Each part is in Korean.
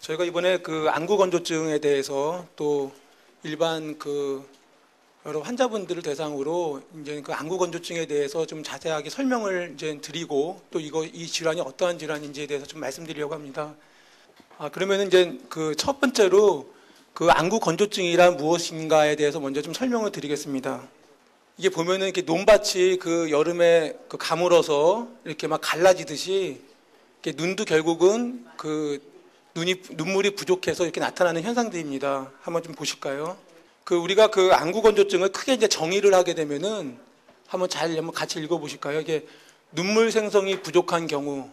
저희가 이번에 그 안구 건조증에 대해서 또 일반 여러 환자분들을 대상으로 이제 그 안구 건조증에 대해서 좀 자세하게 설명을 이제 드리고 또 이 질환이 어떠한 질환인지에 대해서 좀 말씀드리려고 합니다. 그러면은 이제 그 첫 번째로 그 안구 건조증이란 무엇인가에 대해서 먼저 좀 설명을 드리겠습니다. 이게 보면은 이렇게 논밭이 그 여름에 그 가물어서 이렇게 막 갈라지듯이 이렇게 눈도 결국은 눈물이 부족해서 이렇게 나타나는 현상들입니다. 한번 좀 보실까요? 우리가 그 안구 건조증을 크게 이제 정의를 하게 되면은 한번 같이 읽어보실까요? 이게 눈물 생성이 부족한 경우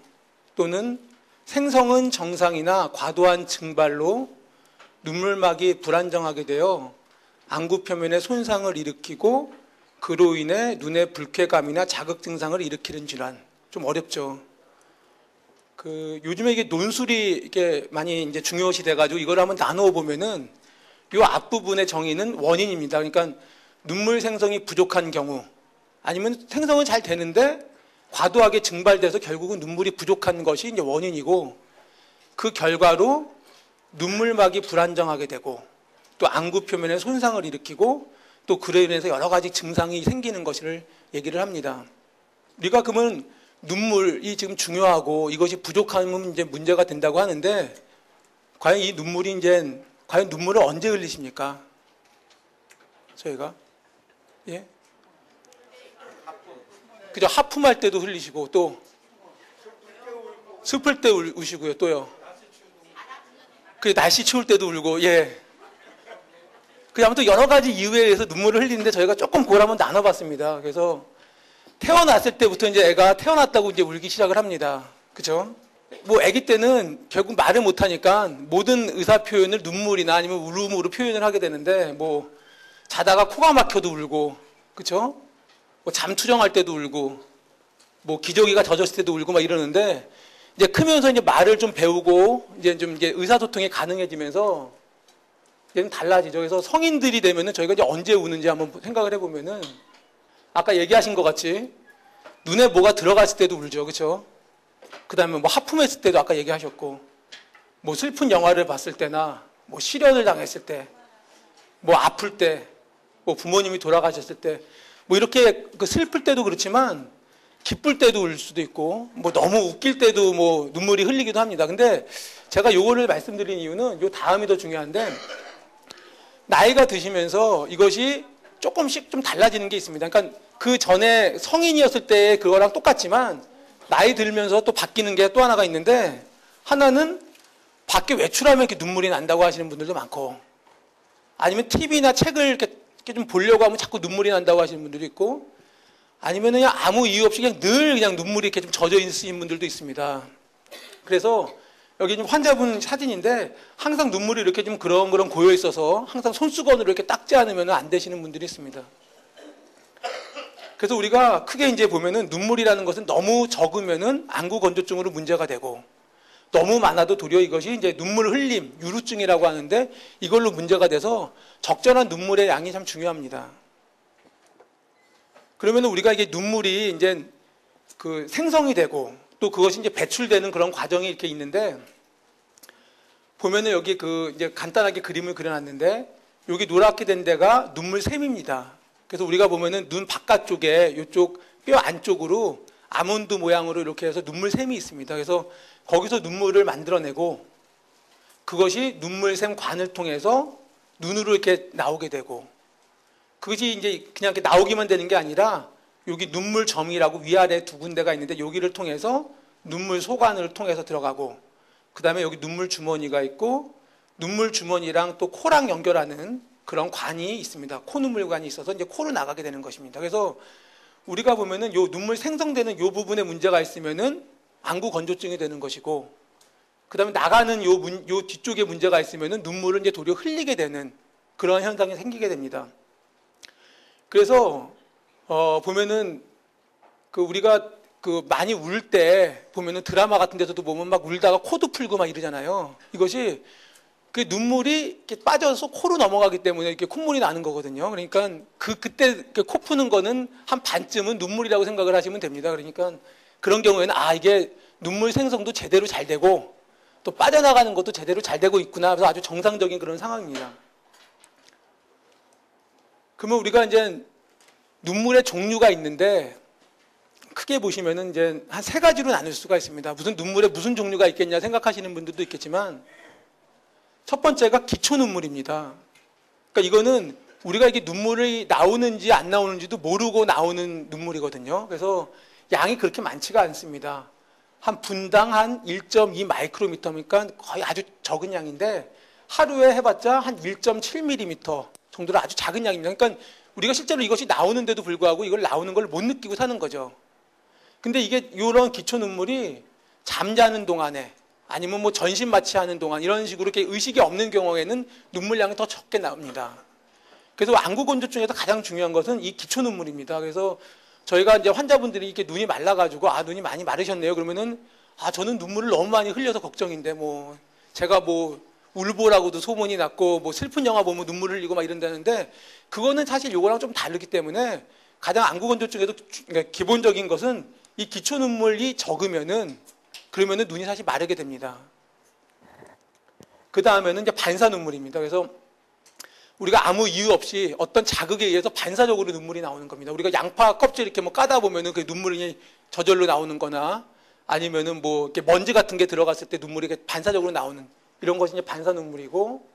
또는 생성은 정상이나 과도한 증발로 눈물막이 불안정하게 되어 안구 표면에 손상을 일으키고 그로 인해 눈의 불쾌감이나 자극 증상을 일으키는 질환. 좀 어렵죠. 요즘에 이게 논술이 이렇게 많이 이제 중요시 돼가지고 이걸 한번 나누어 보면은 요 앞부분의 정의는 원인입니다. 그러니까 눈물 생성이 부족한 경우 아니면 생성은 잘 되는데 과도하게 증발돼서 결국은 눈물이 부족한 것이 이제 원인이고 그 결과로 눈물막이 불안정하게 되고 또 안구 표면에 손상을 일으키고 또 그로 인해서 여러 가지 증상이 생기는 것을 얘기를 합니다. 우리가 그러면 눈물이 지금 중요하고 이것이 부족하면 이제 문제가 된다고 하는데 과연 이 눈물이 과연 눈물을 언제 흘리십니까? 저희가? 예? 그죠? 하품할 때도 흘리시고 또 슬플 때 우시고요. 또요. 날씨 추울 때도 울고 예. 아무튼 여러 가지 이유에 의해서 눈물을 흘리는데 저희가 조금 그걸 한번 나눠봤습니다. 그래서 태어났을 때부터 이제 애가 태어났다고 이제 울기 시작을 합니다. 그죠? 아기 때는 결국 말을 못하니까 모든 의사 표현을 눈물이나 아니면 울음으로 표현을 하게 되는데 자다가 코가 막혀도 울고, 그죠? 잠투정할 때도 울고, 기저귀가 젖었을 때도 울고 막 이러는데 이제 크면서 이제 말을 좀 배우고 이제 좀 이게 의사소통이 가능해지면서 이제 좀 달라지죠. 그래서 성인들이 되면은 저희가 이제 언제 우는지 한번 생각을 해보면은 아까 얘기하신 것 같이 눈에 뭐가 들어갔을 때도 울죠. 그렇죠? 그 다음에 하품했을 때도 아까 얘기하셨고 슬픈 영화를 봤을 때나 실연을 당했을 때 아플 때 부모님이 돌아가셨을 때 이렇게 슬플 때도 그렇지만 기쁠 때도 울 수도 있고 너무 웃길 때도 눈물이 흘리기도 합니다. 근데 제가 요거를 말씀드린 이유는 요 다음이 더 중요한데 나이가 드시면서 이것이 조금씩 좀 달라지는 게 있습니다. 그러니까 그 전에 성인이었을 때 그거랑 똑같지만 나이 들면서 또 바뀌는 게 또 하나가 있는데 하나는 밖에 외출하면 이렇게 눈물이 난다고 하시는 분들도 많고 아니면 TV나 책을 이렇게 좀 보려고 하면 자꾸 눈물이 난다고 하시는 분들도 있고 아니면 그냥 아무 이유 없이 늘 눈물이 이렇게 좀 젖어 있으신 분들도 있습니다. 그래서 여기 지금 환자분 사진인데 항상 눈물이 이렇게 좀 그렁그렁 고여 있어서 항상 손수건으로 이렇게 닦지 않으면 안 되시는 분들이 있습니다. 그래서 우리가 크게 이제 보면은 눈물이라는 것은 너무 적으면은 안구 건조증으로 문제가 되고 너무 많아도 도리어 이것이 이제 눈물 흘림, 유루증이라고 하는데 이걸로 문제가 돼서 적절한 눈물의 양이 참 중요합니다. 그러면 우리가 이게 눈물이 이제 생성이 되고 또 그것이 이제 배출되는 그런 과정이 이렇게 있는데 보면은 여기 이제 간단하게 그림을 그려놨는데 여기 노랗게 된 데가 눈물샘입니다. 그래서 우리가 보면은 눈 바깥쪽에 이쪽 뼈 안쪽으로 아몬드 모양으로 이렇게 해서 눈물샘이 있습니다. 그래서 거기서 눈물을 만들어내고 그것이 눈물샘 관을 통해서 눈으로 이렇게 나오게 되고 그것이 이제 그냥 이렇게 나오기만 되는 게 아니라 여기 눈물점이라고 위아래 두 군데가 있는데 여기를 통해서 눈물 소관을 통해서 들어가고 그 다음에 여기 눈물 주머니가 있고 눈물 주머니랑 또 코랑 연결하는 그런 관이 있습니다. 코눈물관이 있어서 이제 코로 나가게 되는 것입니다. 그래서 우리가 보면은 요 눈물 생성되는 요 부분에 문제가 있으면은 안구 건조증이 되는 것이고 그 다음에 나가는 요 뒤쪽에 문제가 있으면은 눈물을 이제 도리어 흘리게 되는 그런 현상이 생기게 됩니다. 그래서 보면은 우리가 많이 울 때 보면은 드라마 같은 데서도 보면 막 울다가 코도 풀고 막 이러잖아요. 이것이 그 눈물이 이렇게 빠져서 코로 넘어가기 때문에 이렇게 콧물이 나는 거거든요. 그러니까 그때 코 푸는 거는 한 반쯤은 눈물이라고 생각을 하시면 됩니다. 그러니까 그런 경우에는 이게 눈물 생성도 제대로 잘 되고 또 빠져나가는 것도 제대로 잘 되고 있구나. 그래서 아주 정상적인 그런 상황입니다. 그러면 우리가 이제 눈물의 종류가 있는데 크게 보시면은 이제 한 세 가지로 나눌 수가 있습니다. 무슨 눈물에 무슨 종류가 있겠냐 생각하시는 분들도 있겠지만 첫 번째가 기초 눈물입니다. 그러니까 이거는 우리가 이게 눈물이 나오는지 안 나오는지도 모르고 나오는 눈물이거든요. 그래서 양이 그렇게 많지가 않습니다. 한 분당 한 1.2 마이크로미터니까 거의 아주 적은 양인데 하루에 해봤자 한 1.7mm 정도로 아주 작은 양입니다. 그러니까 우리가 실제로 이것이 나오는데도 불구하고 이걸 나오는 걸 못 느끼고 사는 거죠. 근데 이게 이런 기초 눈물이 잠자는 동안에 아니면 뭐 전신 마취하는 동안 이런 식으로 이렇게 의식이 없는 경우에는 눈물량이 더 적게 나옵니다. 그래서 안구건조증에서 가장 중요한 것은 이 기초 눈물입니다. 그래서 저희가 이제 환자분들이 이렇게 눈이 말라가지고 눈이 많이 마르셨네요. 그러면은 저는 눈물을 너무 많이 흘려서 걱정인데 뭐 제가 뭐 울보라고도 소문이 났고 뭐 슬픈 영화 보면 눈물 흘리고 막 이런다는데 그거는 사실 요거랑 좀 다르기 때문에 가장 안구건조증에도 그러니까 기본적인 것은 이 기초 눈물이 적으면은 그러면은 눈이 사실 마르게 됩니다. 그 다음에는 이제 반사 눈물입니다. 그래서 우리가 아무 이유 없이 어떤 자극에 의해서 반사적으로 눈물이 나오는 겁니다. 우리가 양파 껍질 이렇게 뭐 까다 보면은 그 눈물이 저절로 나오는 거나 아니면은 뭐 이렇게 먼지 같은 게 들어갔을 때 눈물이 반사적으로 나오는 이런 것이 이제 반사 눈물이고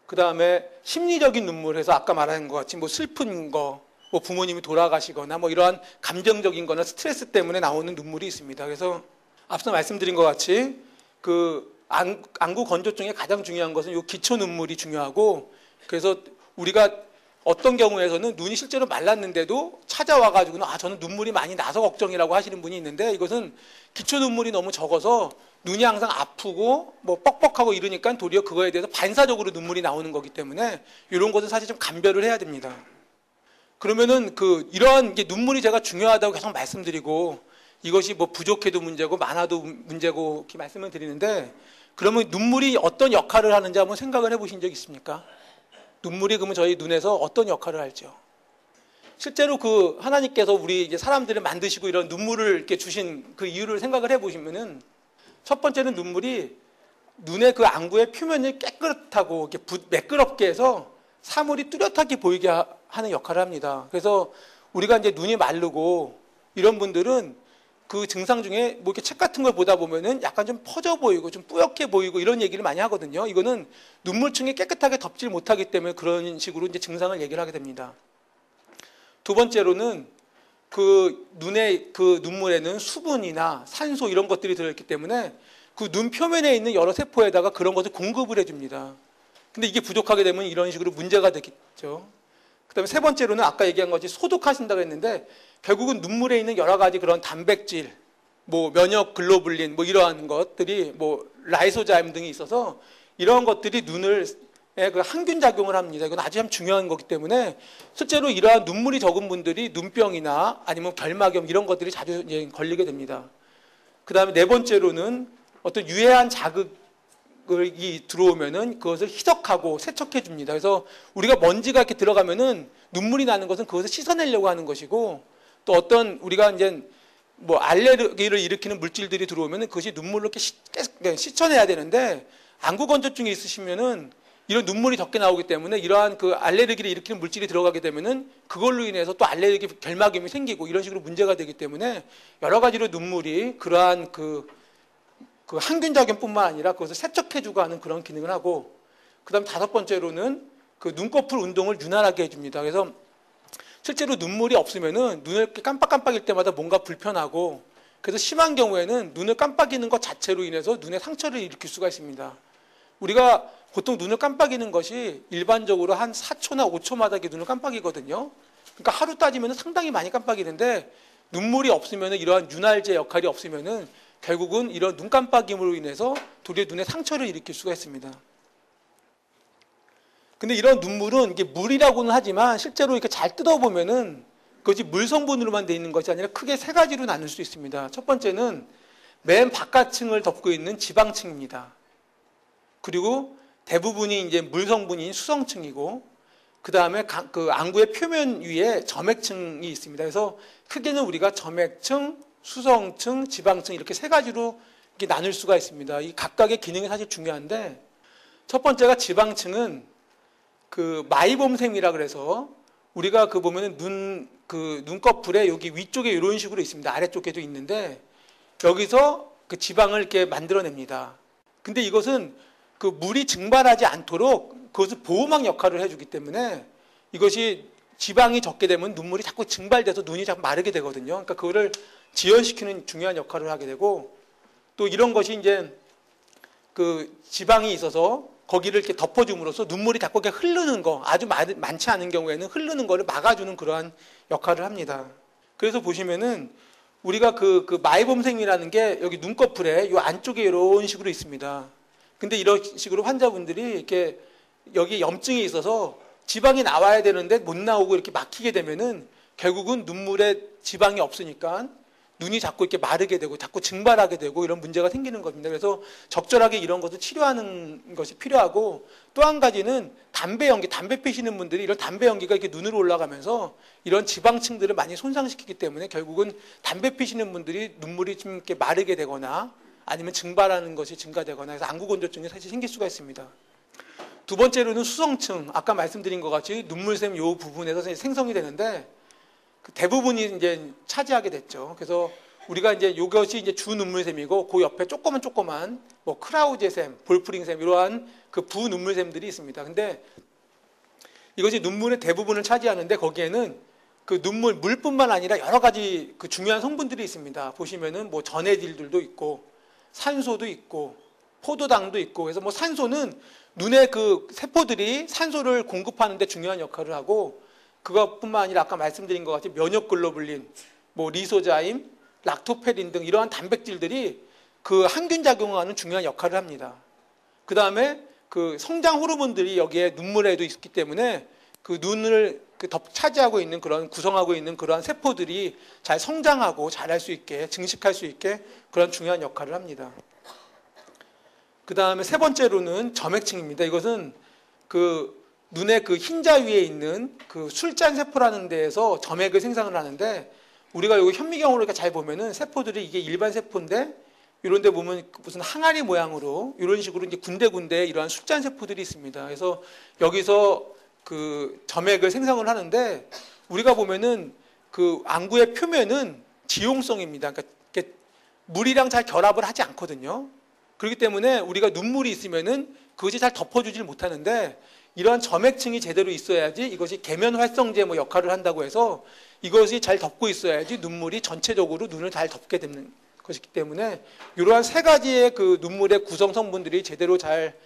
그 다음에 심리적인 눈물 해서 아까 말한 것 같이 뭐 슬픈 거 뭐 부모님이 돌아가시거나 뭐 이러한 감정적인 거나 스트레스 때문에 나오는 눈물이 있습니다. 그래서 앞서 말씀드린 것 같이 그 안구 건조증의 가장 중요한 것은 이 기초 눈물이 중요하고 그래서 우리가 어떤 경우에서는 눈이 실제로 말랐는데도 찾아와가지고는 저는 눈물이 많이 나서 걱정이라고 하시는 분이 있는데 이것은 기초 눈물이 너무 적어서 눈이 항상 아프고 뭐 뻑뻑하고 이러니까 도리어 그거에 대해서 반사적으로 눈물이 나오는 거기 때문에 이런 것은 사실 좀 감별을 해야 됩니다. 그러면은 이러한 게 눈물이 제가 중요하다고 계속 말씀드리고 이것이 뭐 부족해도 문제고 많아도 문제고 이렇게 말씀을 드리는데 그러면 눈물이 어떤 역할을 하는지 한번 생각을 해보신 적 있습니까? 눈물이 그러면 저희 눈에서 어떤 역할을 할죠? 실제로 하나님께서 우리 이제 사람들을 만드시고 이런 눈물을 이렇게 주신 그 이유를 생각을 해보시면은 첫 번째는 눈물이 눈의 그 안구의 표면을 깨끗하고 이렇게 매끄럽게 해서 사물이 뚜렷하게 보이게 하는 역할을 합니다. 그래서 우리가 이제 눈이 마르고 이런 분들은 그 증상 중에 뭐 이렇게 책 같은 걸 보다 보면은 약간 좀 퍼져 보이고 좀 뿌옇게 보이고 이런 얘기를 많이 하거든요. 이거는 눈물층이 깨끗하게 덮질 못하기 때문에 그런 식으로 이제 증상을 얘기를 하게 됩니다. 두 번째로는 그 눈의 그 눈물에는 수분이나 산소 이런 것들이 들어있기 때문에 그 눈 표면에 있는 여러 세포에다가 그런 것을 공급을 해줍니다. 근데 이게 부족하게 되면 이런 식으로 문제가 되겠죠. 그 다음에 세 번째로는 아까 얘기한 것이 소독하신다고 했는데 결국은 눈물에 있는 여러 가지 그런 단백질, 뭐 면역 글로불린, 뭐 이러한 것들이 뭐 라이소자임 등이 있어서 이러한 것들이 눈을 그 항균 작용을 합니다. 이건 아주 참 중요한 거기 때문에 실제로 이러한 눈물이 적은 분들이 눈병이나 아니면 결막염 이런 것들이 자주 이제 걸리게 됩니다. 그 다음에 네 번째로는 어떤 유해한 자극이 들어오면은 그것을 희석하고 세척해 줍니다. 그래서 우리가 먼지가 이렇게 들어가면은 눈물이 나는 것은 그것을 씻어내려고 하는 것이고 또 어떤 우리가 이제 뭐 알레르기를 일으키는 물질들이 들어오면은 그것이 눈물로 이렇게 씻어내야 되는데 안구 건조증이 있으시면은 이런 눈물이 적게 나오기 때문에 이러한 그 알레르기를 일으키는 물질이 들어가게 되면은 그걸로 인해서 또 알레르기 결막염이 생기고 이런 식으로 문제가 되기 때문에 여러 가지로 눈물이 그러한 그 항균 작용뿐만 아니라 그것을 세척해주고 하는 그런 기능을 하고 그다음 다섯 번째로는 그 눈꺼풀 운동을 유난하게 해줍니다. 그래서 실제로 눈물이 없으면은 눈을 깜빡깜빡일 때마다 뭔가 불편하고 그래서 심한 경우에는 눈을 깜빡이는 것 자체로 인해서 눈에 상처를 일으킬 수가 있습니다. 우리가 보통 눈을 깜빡이는 것이 일반적으로 한 4초나 5초마다 눈을 깜빡이거든요. 그러니까 하루 따지면 상당히 많이 깜빡이는데 눈물이 없으면 이러한 윤활제 역할이 없으면은 결국은 이런 눈 깜빡임으로 인해서 도리어 눈에 상처를 일으킬 수가 있습니다. 근데 이런 눈물은 이게 물이라고는 하지만 실제로 이렇게 잘 뜯어보면은 그것이 물 성분으로만 되어 있는 것이 아니라 크게 세 가지로 나눌 수 있습니다. 첫 번째는 맨 바깥층을 덮고 있는 지방층입니다. 그리고 대부분이 이제 물 성분인 수성층이고, 그 다음에 그 안구의 표면 위에 점액층이 있습니다. 그래서 크게는 우리가 점액층, 수성층, 지방층 이렇게 세 가지로 이렇게 나눌 수가 있습니다. 이 각각의 기능이 사실 중요한데, 첫 번째가 지방층은 그 마이봄샘이라 그래서 우리가 그 보면은 눈꺼풀에 여기 위쪽에 이런 식으로 있습니다. 아래쪽에도 있는데 여기서 그 지방을 이렇게 만들어냅니다. 근데 이것은 그 물이 증발하지 않도록 그것을 보호막 역할을 해주기 때문에 이것이 지방이 적게 되면 눈물이 자꾸 증발돼서 눈이 자꾸 마르게 되거든요. 그러니까 그거를 지연시키는 중요한 역할을 하게 되고, 또 이런 것이 이제 그 지방이 있어서 거기를 이렇게 덮어줌으로써 눈물이 자꾸 이렇게 흐르는 거, 아주 많지 않은 경우에는 흐르는 거를 막아주는 그러한 역할을 합니다. 그래서 보시면은 우리가 그 마이봄샘이라는 게 여기 눈꺼풀에 이 안쪽에 이런 식으로 있습니다. 근데 이런 식으로 환자분들이 이렇게 여기 염증이 있어서 지방이 나와야 되는데 못 나오고 이렇게 막히게 되면은 결국은 눈물에 지방이 없으니까 눈이 자꾸 이렇게 마르게 되고 자꾸 증발하게 되고 이런 문제가 생기는 겁니다. 그래서 적절하게 이런 것을 치료하는 것이 필요하고, 또 한 가지는 담배 연기, 담배 피시는 분들이 이런 담배 연기가 이렇게 눈으로 올라가면서 이런 지방층들을 많이 손상시키기 때문에 결국은 담배 피시는 분들이 눈물이 좀 이렇게 마르게 되거나 아니면 증발하는 것이 증가되거나 해서 안구건조증이 사실 생길 수가 있습니다. 두 번째로는 수성층, 아까 말씀드린 것 같이 눈물샘 요 부분에서 생성이 되는데 대부분이 이제 차지하게 됐죠. 그래서 우리가 이제 이것이 이제 주 눈물샘이고 그 옆에 조그만 뭐 크라우제샘, 볼프링샘 이러한 그 부 눈물샘들이 있습니다. 근데 이것이 눈물의 대부분을 차지하는데 거기에는 그 물뿐만 아니라 여러 가지 그 중요한 성분들이 있습니다. 보시면은 뭐 전해질들도 있고 산소도 있고 포도당도 있고, 그래서 뭐 산소는 눈의 그 세포들이 산소를 공급하는 데 중요한 역할을 하고, 그것뿐만 아니라 아까 말씀드린 것 같이 면역글로불린, 뭐 리소자임, 락토페린 등 이러한 단백질들이 그 항균 작용하는 중요한 역할을 합니다. 그 다음에 그 성장 호르몬들이 여기에 눈물에도 있기 때문에 그 눈을 차지하고 있는 그런 구성하고 있는 그러한 세포들이 잘 성장하고 자랄 수 있게 증식할 수 있게 그런 중요한 역할을 합니다. 그 다음에 세 번째로는 점액층입니다. 이것은 그 눈의 그 흰자 위에 있는 그 술잔 세포라는 데에서 점액을 생산을 하는데, 우리가 여기 현미경으로 이렇게 잘 보면은 세포들이 이게 일반 세포인데 이런 데 보면 무슨 항아리 모양으로 이런 식으로 이제 군데군데 이러한 술잔 세포들이 있습니다. 그래서 여기서 그 점액을 생성을 하는데, 우리가 보면은 그 안구의 표면은 지용성입니다. 그러니까 물이랑 잘 결합을 하지 않거든요. 그렇기 때문에 우리가 눈물이 있으면은 그것이 잘 덮어주질 못하는데, 이러한 점액층이 제대로 있어야지 이것이 계면 활성제 뭐 역할을 한다고 해서 이것이 잘 덮고 있어야지 눈물이 전체적으로 눈을 잘 덮게 되는 것이기 때문에 이러한 세 가지의 그 눈물의 구성 성분들이 제대로 잘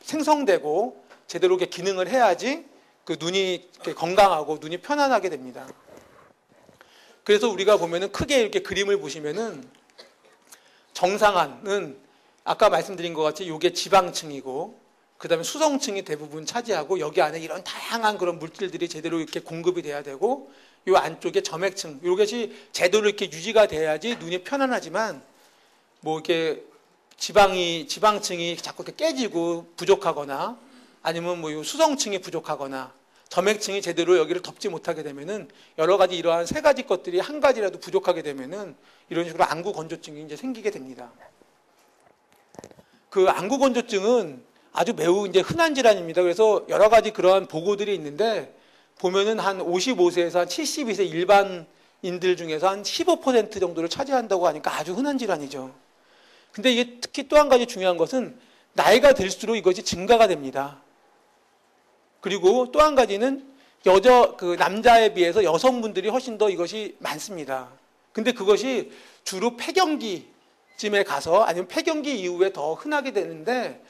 생성되고 제대로 기능을 해야지 그 눈이 건강하고 눈이 편안하게 됩니다. 그래서 우리가 보면은 크게 이렇게 그림을 보시면은 정상안은 아까 말씀드린 것 같이 이게 지방층이고, 그 다음에 수성층이 대부분 차지하고, 여기 안에 이런 다양한 그런 물질들이 제대로 이렇게 공급이 돼야 되고, 이 안쪽에 점액층, 이것이 제대로 이렇게 유지가 돼야지 눈이 편안하지만, 뭐 이렇게 지방층이 자꾸 이렇게 깨지고 부족하거나, 아니면 뭐 이 수성층이 부족하거나, 점액층이 제대로 여기를 덮지 못하게 되면은 여러 가지 이러한 세 가지 것들이 한 가지라도 부족하게 되면은 이런 식으로 안구 건조증이 이제 생기게 됩니다. 그 안구 건조증은 아주 매우 이제 흔한 질환입니다. 그래서 여러 가지 그러한 보고들이 있는데, 보면은 한 55세에서 한 72세 일반인들 중에서 한 15% 정도를 차지한다고 하니까 아주 흔한 질환이죠. 근데 이게 특히 또 한 가지 중요한 것은 나이가 들수록 이것이 증가가 됩니다. 그리고 또 한 가지는 남자에 비해서 여성분들이 훨씬 더 이것이 많습니다. 근데 그것이 주로 폐경기쯤에 가서 아니면 폐경기 이후에 더 흔하게 되는데,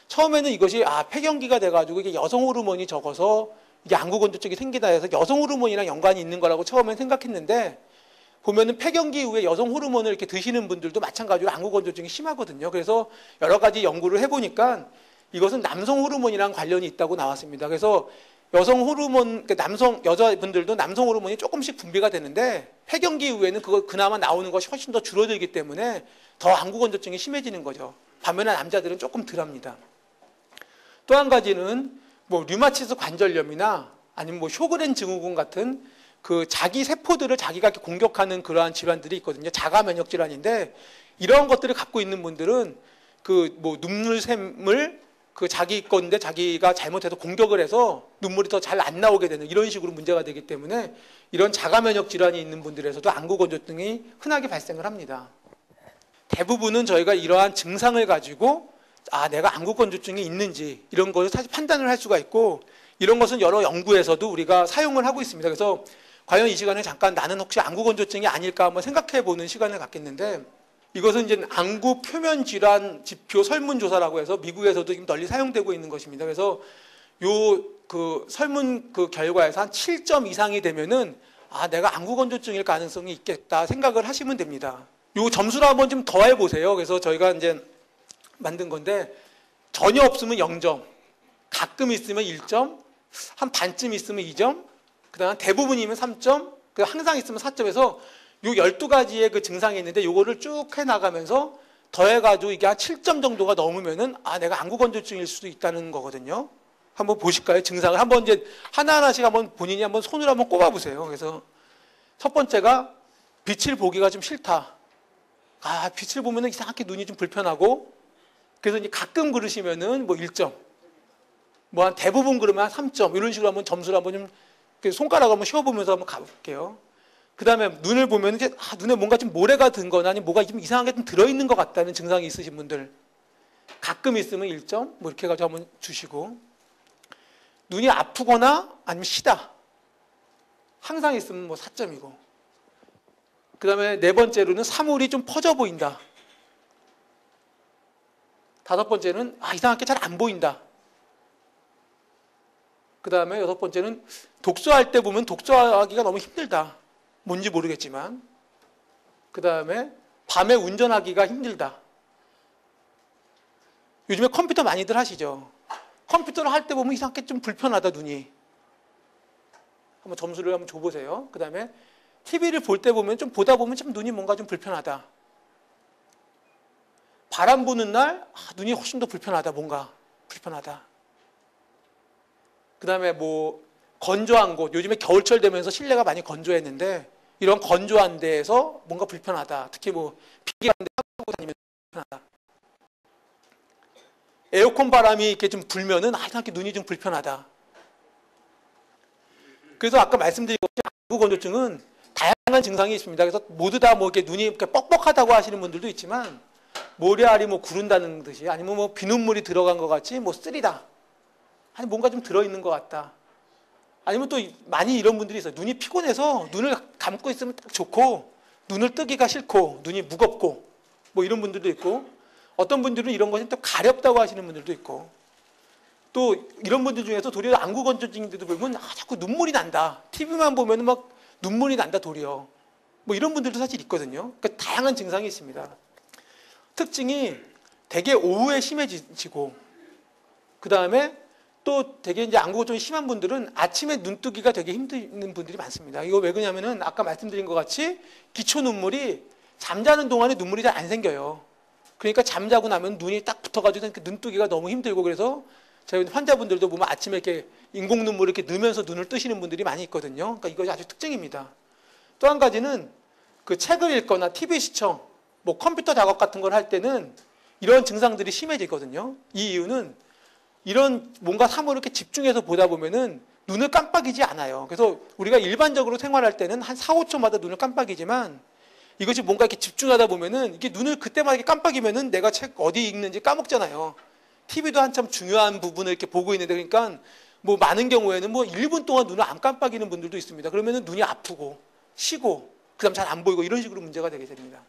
처음에는 이것이 폐경기가 돼가지고 이게 여성 호르몬이 적어서 이게 안구 건조증이 생기다 해서 여성 호르몬이랑 연관이 있는 거라고 처음엔 생각했는데, 보면은 폐경기 이후에 여성 호르몬을 이렇게 드시는 분들도 마찬가지로 안구 건조증이 심하거든요. 그래서 여러 가지 연구를 해보니까 이것은 남성 호르몬이랑 관련이 있다고 나왔습니다. 그래서 여성 호르몬, 여자분들도 남성 호르몬이 조금씩 분비가 되는데, 폐경기 이후에는 그나마 나오는 것이 훨씬 더 줄어들기 때문에 더 안구 건조증이 심해지는 거죠. 반면에 남자들은 조금 덜합니다. 또 한 가지는 뭐 류마티스 관절염이나 아니면 뭐 쇼그렌 증후군 같은 그 자기 세포들을 자기가 이렇게 공격하는 그러한 질환들이 있거든요. 자가 면역 질환인데 이런 것들을 갖고 있는 분들은 그 뭐 눈물샘을 그 자기 건데 자기가 잘못해서 공격을 해서 눈물이 더 잘 안 나오게 되는 이런 식으로 문제가 되기 때문에 이런 자가 면역 질환이 있는 분들에서도 안구건조증이 흔하게 발생을 합니다. 대부분은 저희가 이러한 증상을 가지고 내가 안구건조증이 있는지 이런 것을 사실 판단을 할 수가 있고 이런 것은 여러 연구에서도 우리가 사용을 하고 있습니다. 그래서 과연 이 시간에 잠깐 나는 혹시 안구건조증이 아닐까 한번 생각해 보는 시간을 갖겠는데 이것은 이제 안구 표면 질환 지표 설문조사라고 해서 미국에서도 지금 널리 사용되고 있는 것입니다. 그래서 그 설문 그 결과에서 한 7점 이상이 되면은 내가 안구건조증일 가능성이 있겠다 생각을 하시면 됩니다. 요 점수를 한번 좀 더해 보세요. 그래서 저희가 이제 만든 건데 전혀 없으면 0점, 가끔 있으면 1점, 한 반쯤 있으면 2점, 그다음 대부분이면 3점, 항상 있으면 4점에서 요 12가지의 그 증상이 있는데 요거를 쭉 해 나가면서 더해가지고 이게 한 7점 정도가 넘으면은 내가 안구건조증일 수도 있다는 거거든요. 한번 보실까요? 증상을 한번 이제 하나하나씩 한번 본인이 한번 손으로 한번 꼽아 보세요. 그래서 첫 번째가 빛을 보기가 좀 싫다. 빛을 보면은 이상하게 눈이 좀 불편하고 그래서 이제 가끔 그러시면은 뭐 1점, 뭐 한 대부분 그러면 한 3점 이런 식으로 한번 점수를 한번 좀 손가락 한번 씌워보면서 한번 가볼게요. 그 다음에 눈을 보면 이제 눈에 뭔가 좀 모래가 든 거나 아니면 뭐가 좀 이상하게 좀 들어있는 것 같다는 증상이 있으신 분들 가끔 있으면 1점 뭐 이렇게 해가지고 한번 주시고 눈이 아프거나 아니면 시다 항상 있으면 뭐 4점이고 그 다음에 네 번째로는 사물이 좀 퍼져 보인다. 다섯 번째는 이상하게 잘 안 보인다. 그 다음에 여섯 번째는 독서할 때 보면 독서하기가 너무 힘들다. 뭔지 모르겠지만. 그 다음에 밤에 운전하기가 힘들다. 요즘에 컴퓨터 많이들 하시죠. 컴퓨터를 할 때 보면 이상하게 좀 불편하다 눈이. 한번 점수를 한번 줘보세요. 그 다음에 TV를 볼 때 보면 좀 보다 보면 좀 눈이 뭔가 좀 불편하다. 바람 부는 날 눈이 훨씬 더 불편하다. 뭔가 불편하다. 그 다음에 뭐 건조한 곳, 요즘에 겨울철 되면서 실내가 많이 건조했는데 이런 건조한 데에서 뭔가 불편하다. 특히 뭐 비계 같은 데 타고 다니면 불편하다. 에어컨 바람이 이렇게 좀 불면은 이상하게 눈이 좀 불편하다. 그래서 아까 말씀드린 것처럼 안구건조증은 다양한 증상이 있습니다. 그래서 모두 다 뭐 이렇게 눈이 이렇게 뻑뻑하다고 하시는 분들도 있지만 모래알이 뭐 구른다는 듯이 아니면 뭐 비눗물이 들어간 것 같이 뭐 쓰리다. 아니 뭔가 좀 들어있는 것 같다. 아니면 또 많이 이런 분들이 있어요. 눈이 피곤해서 눈을 감고 있으면 딱 좋고 눈을 뜨기가 싫고 눈이 무겁고 뭐 이런 분들도 있고 어떤 분들은 이런 것이 또 가렵다고 하시는 분들도 있고 또 이런 분들 중에서 도리어 안구건조증인데도 보면 자꾸 눈물이 난다. TV만 보면 막 눈물이 난다 도리어. 뭐 이런 분들도 사실 있거든요. 그러니까 다양한 증상이 있습니다. 특징이 되게 오후에 심해지고 그 다음에 또 되게 이제 안구건조증이 심한 분들은 아침에 눈뜨기가 되게 힘든 분들이 많습니다. 이거 왜 그러냐면은 아까 말씀드린 것 같이 기초 눈물이 잠자는 동안에 눈물이 잘 안 생겨요. 그러니까 잠자고 나면 눈이 딱 붙어가지고 눈뜨기가 너무 힘들고 그래서 저희 환자분들도 보면 아침에 이렇게 인공 눈물을 이렇게 넣으면서 눈을 뜨시는 분들이 많이 있거든요. 그러니까 이것이 아주 특징입니다. 또 한 가지는 그 책을 읽거나 TV 시청, 뭐 컴퓨터 작업 같은 걸 할 때는 이런 증상들이 심해지거든요. 이 이유는 이런 뭔가 사물을 이렇게 집중해서 보다 보면은 눈을 깜빡이지 않아요. 그래서 우리가 일반적으로 생활할 때는 한 4, 5초마다 눈을 깜빡이지만 이것이 뭔가 이렇게 집중하다 보면은 이게 눈을 그때만 이렇게 깜빡이면은 내가 책 어디 읽는지 까먹잖아요. TV도 한참 중요한 부분을 이렇게 보고 있는데 그러니까 뭐 많은 경우에는 뭐 1분 동안 눈을 안 깜빡이는 분들도 있습니다. 그러면은 눈이 아프고 쉬고 그다음 잘 안 보이고 이런 식으로 문제가 되게 됩니다.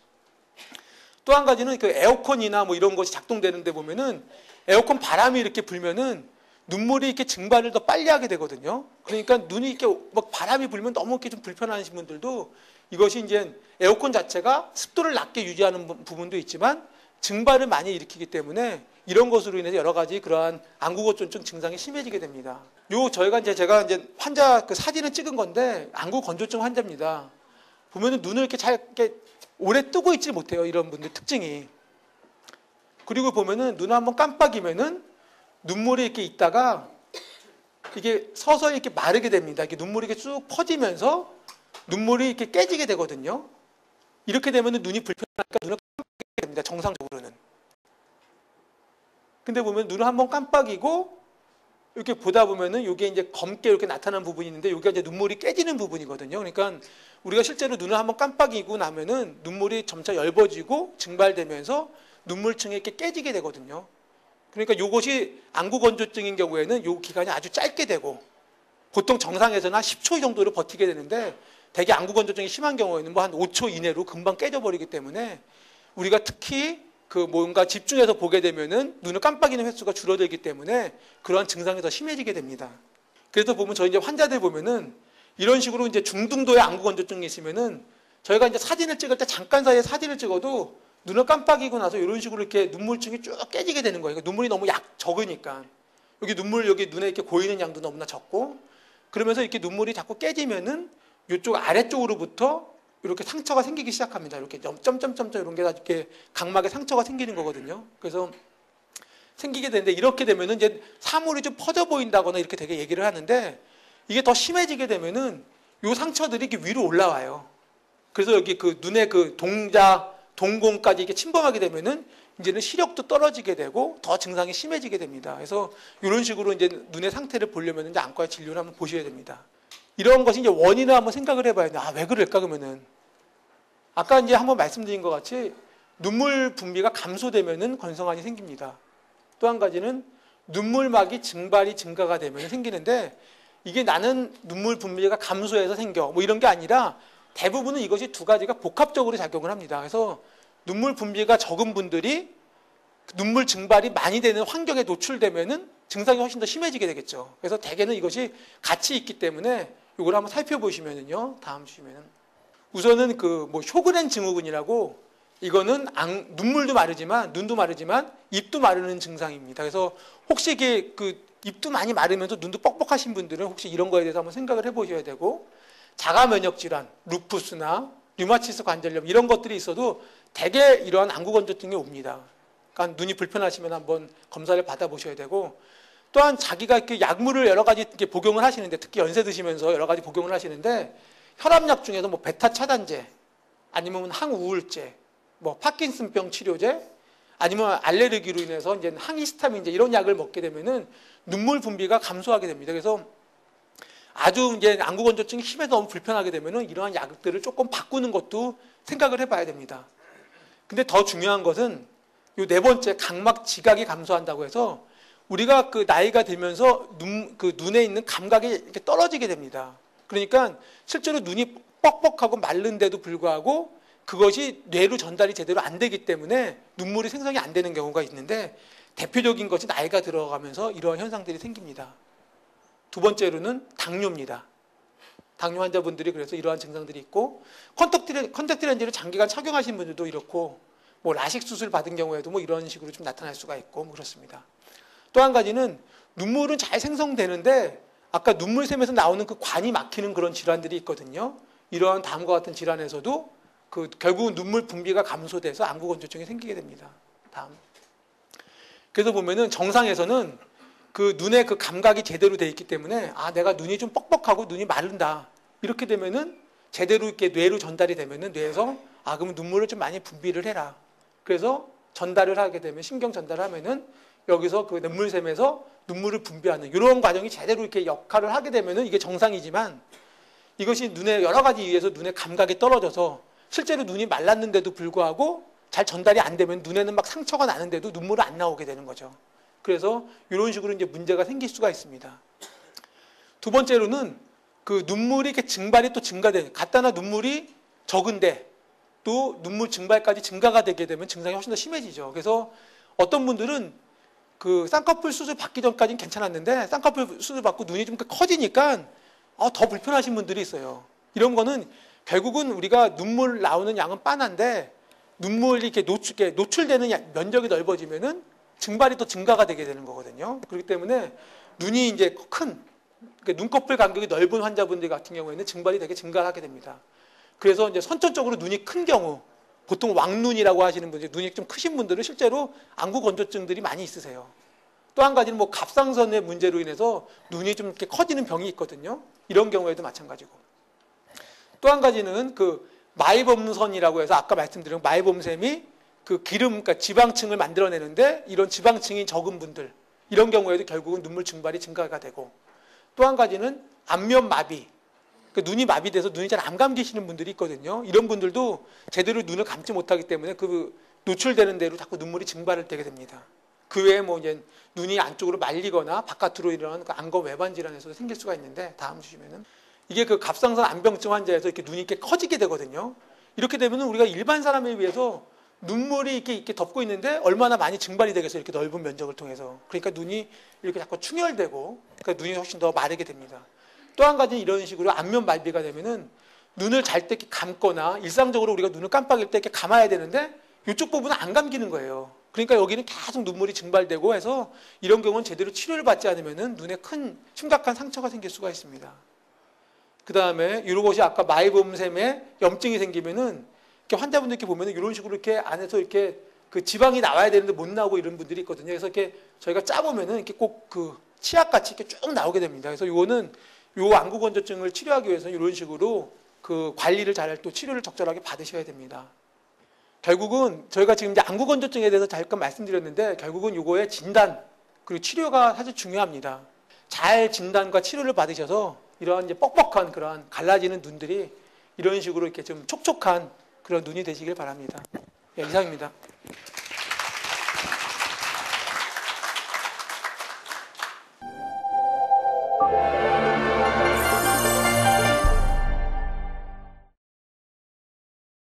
또 한 가지는 그 에어컨이나 뭐 이런 것이 작동되는데 보면은 에어컨 바람이 이렇게 불면은 눈물이 이렇게 증발을 더 빨리 하게 되거든요. 그러니까 눈이 이렇게 막 바람이 불면 너무 이렇게 좀 불편하신 분들도 이것이 이제 에어컨 자체가 습도를 낮게 유지하는 부분도 있지만 증발을 많이 일으키기 때문에 이런 것으로 인해서 여러 가지 그러한 안구건조증 증상이 심해지게 됩니다. 제가 이제 환자 그 사진을 찍은 건데 안구건조증 환자입니다. 보면은 눈을 이렇게 오래 뜨고 있지 못해요. 이런 분들 특징이. 그리고 보면은 눈을 한번 깜빡이면은 눈물이 이렇게 있다가 이게 서서히 이렇게 마르게 됩니다. 이렇게 눈물이 이렇게 쭉 퍼지면서 눈물이 이렇게 깨지게 되거든요. 이렇게 되면 눈이 불편하니까 눈을 깜빡이게 됩니다. 정상적으로는. 근데 보면 눈을 한번 깜빡이고 이렇게 보다 보면은 이게 이제 검게 이렇게 나타나는 부분이 있는데 여기가 이제 눈물이 깨지는 부분이거든요. 그러니까 우리가 실제로 눈을 한번 깜빡이고 나면은 눈물이 점차 엷어지고 증발되면서 눈물층이 이렇게 깨지게 되거든요. 그러니까 이것이 안구건조증인 경우에는 이 기간이 아주 짧게 되고 보통 정상에서는 한 10초 정도를 버티게 되는데 대개 안구건조증이 심한 경우에는 뭐 한 5초 이내로 금방 깨져버리기 때문에 우리가 특히 그 뭔가 집중해서 보게 되면은 눈을 깜빡이는 횟수가 줄어들기 때문에 그러한 증상이 더 심해지게 됩니다. 그래서 보면 저희 이제 환자들 보면은 이런 식으로 이제 중등도의 안구건조증이 있으면은 저희가 이제 사진을 찍을 때 잠깐 사이에 사진을 찍어도 눈을 깜빡이고 나서 이런 식으로 이렇게 눈물층이 쭉 깨지게 되는 거예요. 그러니까 눈물이 너무 적으니까 여기 눈물 여기 눈에 이렇게 고이는 양도 너무나 적고 그러면서 이렇게 눈물이 자꾸 깨지면은 이쪽 아래쪽으로부터 이렇게 상처가 생기기 시작합니다. 이렇게 점점점점 이런 게 이렇게 각막에 상처가 생기는 거거든요. 그래서 생기게 되는데 이렇게 되면은 이제 사물이 좀 퍼져 보인다거나 이렇게 되게 얘기를 하는데 이게 더 심해지게 되면은 이 상처들이 이렇게 위로 올라와요. 그래서 여기 그 눈의 그 동공까지 이게 침범하게 되면은 이제는 시력도 떨어지게 되고 더 증상이 심해지게 됩니다. 그래서 이런 식으로 이제 눈의 상태를 보려면 이제 안과의 진료를 한번 보셔야 됩니다. 이런 것이 이제 원인을 한번 생각을 해봐야 돼요. 아, 왜 그럴까, 그러면은. 아까 이제 한번 말씀드린 것 같이 눈물 분비가 감소되면은 건성환이 생깁니다. 또 한 가지는 눈물막이 증발이 증가가 되면 생기는데 이게 나는 눈물 분비가 감소해서 생겨. 뭐 이런 게 아니라 대부분은 이것이 두 가지가 복합적으로 작용을 합니다. 그래서 눈물 분비가 적은 분들이 눈물 증발이 많이 되는 환경에 노출되면은 증상이 훨씬 더 심해지게 되겠죠. 그래서 대개는 이것이 같이 있기 때문에 이걸 한번 살펴보시면은요. 다음 주시면은 우선은 그 뭐 쇼그렌 증후군이라고 이거는 눈물도 마르지만 눈도 마르지만 입도 마르는 증상입니다. 그래서 혹시 이게 그 입도 많이 마르면서 눈도 뻑뻑하신 분들은 혹시 이런 거에 대해서 한번 생각을 해보셔야 되고 자가 면역 질환, 루푸스나 류마티스 관절염 이런 것들이 있어도 대개 이러한 안구건조증이 옵니다. 그러니까 눈이 불편하시면 한번 검사를 받아보셔야 되고 또한 자기가 이렇게 약물을 여러 가지 이렇게 복용을 하시는데 특히 연세 드시면서 여러 가지 복용을 하시는데 혈압약 중에서 뭐 베타 차단제 아니면 항우울제 뭐 파킨슨병 치료제 아니면 알레르기로 인해서 이제 항히스타민제 이런 약을 먹게 되면은 눈물 분비가 감소하게 됩니다. 그래서 아주 이제 안구건조증이 심해서 너무 불편하게 되면은 이러한 약들을 조금 바꾸는 것도 생각을 해봐야 됩니다. 근데 더 중요한 것은 요 네 번째 각막 지각이 감소한다고 해서 우리가 그 나이가 들면서 눈에 있는 감각이 이렇게 떨어지게 됩니다. 그러니까 실제로 눈이 뻑뻑하고 마른데도 불구하고 그것이 뇌로 전달이 제대로 안 되기 때문에 눈물이 생성이 안 되는 경우가 있는데 대표적인 것이 나이가 들어가면서 이러한 현상들이 생깁니다. 두 번째로는 당뇨입니다. 당뇨 환자분들이 그래서 이러한 증상들이 있고 컨택트 렌즈를 장기간 착용하신 분들도 이렇고 뭐 라식 수술 받은 경우에도 뭐 이런 식으로 좀 나타날 수가 있고 뭐 그렇습니다. 또 한 가지는 눈물은 잘 생성되는데 아까 눈물샘에서 나오는 그 관이 막히는 그런 질환들이 있거든요. 이러한 다음과 같은 질환에서도 그 결국은 눈물 분비가 감소돼서 안구건조증이 생기게 됩니다. 다음. 그래서 보면은 정상에서는 그 눈의 그 감각이 제대로 돼 있기 때문에 아 내가 눈이 좀 뻑뻑하고 눈이 마른다 이렇게 되면은 제대로 이렇게 뇌로 전달이 되면은 뇌에서 아 그러면 눈물을 좀 많이 분비를 해라. 그래서 전달을 하게 되면 신경 전달을 하면은 여기서 그 눈물샘에서 눈물을 분비하는 이런 과정이 제대로 이렇게 역할을 하게 되면은 이게 정상이지만 이것이 눈에 여러 가지 이유에서 눈의 감각이 떨어져서 실제로 눈이 말랐는데도 불구하고 잘 전달이 안 되면 눈에는 막 상처가 나는데도 눈물이 안 나오게 되는 거죠. 그래서 이런 식으로 이제 문제가 생길 수가 있습니다. 두 번째로는 그 눈물이 이렇게 증발이 또 증가되는 갖다나 눈물이 적은데 또 눈물 증발까지 증가가 되게 되면 증상이 훨씬 더 심해지죠. 그래서 어떤 분들은 그 쌍꺼풀 수술 받기 전까지는 괜찮았는데 쌍꺼풀 수술 받고 눈이 좀 커지니까 더 불편하신 분들이 있어요. 이런 거는 결국은 우리가 눈물 나오는 양은 ጳ난데 눈물이 이렇게 노출되는 면적이 넓어지면은 증발이 또 증가가 되게 되는 거거든요. 그렇기 때문에 눈이 이제 큰 눈꺼풀 간격이 넓은 환자분들 같은 경우에는 증발이 되게 증가하게 됩니다. 그래서 이제 선천적으로 눈이 큰 경우 보통 왕눈이라고 하시는 분들, 눈이 좀 크신 분들은 실제로 안구건조증들이 많이 있으세요. 또 한 가지는 뭐 갑상선의 문제로 인해서 눈이 좀 이렇게 커지는 병이 있거든요. 이런 경우에도 마찬가지고. 또 한 가지는 그 마이범선이라고 해서 아까 말씀드린 마이범샘이 그 기름, 그러니까 지방층을 만들어내는데 이런 지방층이 적은 분들, 이런 경우에도 결국은 눈물 증발이 증가가 되고, 또 한 가지는 안면 마비, 그 눈이 마비돼서 눈이 잘 안 감기시는 분들이 있거든요. 이런 분들도 제대로 눈을 감지 못하기 때문에 그 노출되는 대로 자꾸 눈물이 증발을 되게 됩니다. 그 외에 뭐 이제 눈이 안쪽으로 말리거나 바깥으로 이런 그 안검 외반 질환에서도 생길 수가 있는데, 다음 주시면은 이게 그 갑상선 안병증 환자에서 이렇게 눈이 이렇게 커지게 되거든요. 이렇게 되면은 우리가 일반 사람에 비해서 눈물이 이렇게 덮고 있는데 얼마나 많이 증발이 되겠어요. 이렇게 넓은 면적을 통해서. 그러니까 눈이 이렇게 자꾸 충혈되고, 그러니까 눈이 훨씬 더 마르게 됩니다. 또 한 가지는 이런 식으로 안면 말비가 되면은 눈을 잘 때 이렇게 감거나, 일상적으로 우리가 눈을 깜빡일 때 이렇게 감아야 되는데 이쪽 부분은 안 감기는 거예요. 그러니까 여기는 계속 눈물이 증발되고 해서 이런 경우는 제대로 치료를 받지 않으면은 눈에 큰 심각한 상처가 생길 수가 있습니다. 그 다음에 이런 것이 아까 마이범샘에 염증이 생기면은 이렇게 환자분들 이렇게 보면은 이런 식으로 이렇게 안에서 이렇게 그 지방이 나와야 되는데 못 나오고 이런 분들이 있거든요. 그래서 이렇게 저희가 짜보면은 이렇게 꼭 그 치약같이 이렇게 쭉 나오게 됩니다. 그래서 이거는 요 안구건조증을 치료하기 위해서는 이런 식으로 그 관리를 잘 또 치료를 적절하게 받으셔야 됩니다. 결국은 저희가 지금 이제 안구건조증에 대해서 잠깐 말씀드렸는데, 결국은 요거의 진단 그리고 치료가 사실 중요합니다. 잘 진단과 치료를 받으셔서 이런 이제 뻑뻑한 그런 갈라지는 눈들이 이런 식으로 이렇게 좀 촉촉한 그런 눈이 되시길 바랍니다. 예, 이상입니다.